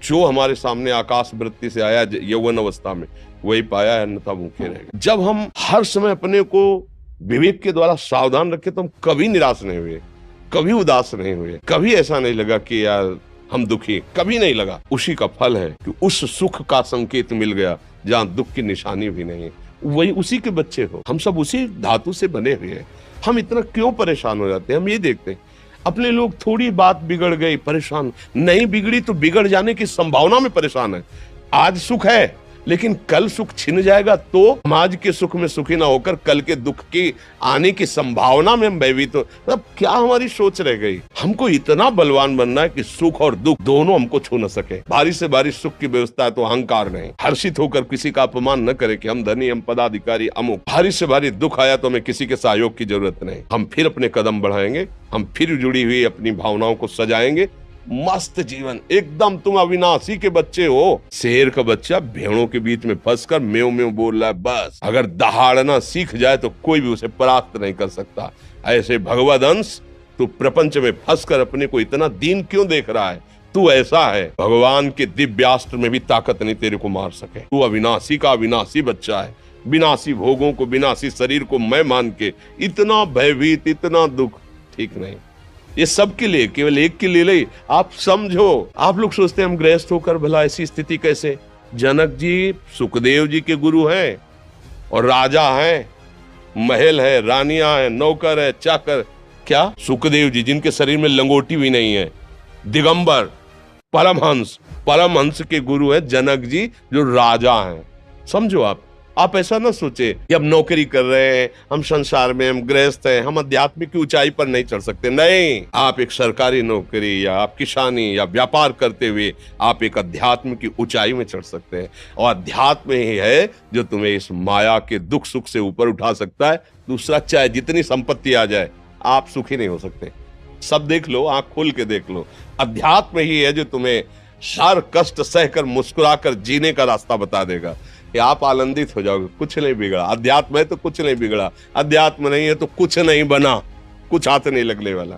जो हमारे सामने आकाश वृत्ति से आया यौवन अवस्था में वही पाया, अन्यथा भूखे रह गए। जब हम हर समय अपने को विवेक के द्वारा सावधान रखे तो हम कभी निराश नहीं हुए, कभी उदास नहीं हुए, कभी ऐसा नहीं लगा कि यार हम दुखी, कभी नहीं लगा। उसी का फल है कि उस सुख का संकेत मिल गया जहाँ दुख की निशानी भी नहीं है। वही उसी के बच्चे हो, हम सब उसी धातु से बने हुए हैं। हम इतना क्यों परेशान हो जाते हैं? हम ये देखते हैं अपने लोग थोड़ी बात बिगड़ गई परेशान, नहीं बिगड़ी तो बिगड़ जाने की संभावना में परेशान है। आज सुख है लेकिन कल सुख छिन जाएगा तो हम आज के सुख में सुखी ना होकर कल के दुख की आने की संभावना में हम भयभीत हो। मतलब क्या हमारी सोच रह गई? हमको इतना बलवान बनना है कि सुख और दुख दोनों हमको छू न सके। भारी से भारी सुख की व्यवस्था है तो अहंकार नहीं, हर्षित होकर किसी का अपमान न करे कि हम धनी, हम पदाधिकारी, अमुक। भारी से भारी दुख आया तो हमें किसी के सहयोग की जरूरत नहीं, हम फिर अपने कदम बढ़ाएंगे, हम फिर जुड़ी हुई अपनी भावनाओं को सजाएंगे। मस्त जीवन एकदम। तुम अविनाशी के बच्चे हो। शेर का बच्चा भेड़ों के बीच में फंसकर म्यों म्यों बोल रहा है, बस अगर दहाड़ना सीख जाए तो कोई भी उसे परास्त नहीं कर सकता। ऐसे भगवदंश तू प्रपंच में फंसकर अपने को इतना दीन क्यों देख रहा है? तू ऐसा है, भगवान के दिव्यास्त्र में भी ताकत नहीं तेरे को मार सके। तू अविनाशी का अविनाशी बच्चा है। विनाशी भोगों को, विनाशी शरीर को मैं मान के इतना भयभीत, इतना दुख ठीक नहीं। ये सबके लिए, केवल एक के लिए नहीं। आप समझो, आप लोग सोचते हैं हम गृहस्थ होकर भला ऐसी स्थिति कैसे? जनक जी सुखदेव जी के गुरु हैं और राजा हैं, महल है, रानियां हैं, नौकर है, चाकर। क्या सुखदेव जी जिनके शरीर में लंगोटी भी नहीं है, दिगंबर, परमहंस के गुरु है जनक जी जो राजा हैं। समझो आप ऐसा ना सोचे कि हम नौकरी कर रहे हैं, हम संसार में, हम गृहस्थ हैं, हम अध्यात्म की ऊंचाई पर नहीं चढ़ सकते। नहीं, आप एक सरकारी नौकरी या आप किसानी या व्यापार करते हुए आप एक अध्यात्म की ऊंचाई में चढ़ सकते हैं। और अध्यात्म ही है जो तुम्हें इस माया के दुख सुख से ऊपर उठा सकता है। दूसरा, चाहे जितनी संपत्ति आ जाए आप सुखी नहीं हो सकते। सब देख लो, आंख खोल के देख लो। अध्यात्म ही है जो तुम्हें हर कष्ट सहकर मुस्कुराकर जीने का रास्ता बता देगा। कि आप आनंदित हो जाओगे, कुछ नहीं बिगड़ा। अध्यात्म है तो कुछ नहीं बिगड़ा, अध्यात्म नहीं है तो कुछ नहीं बना, कुछ हाथ नहीं लगने वाला।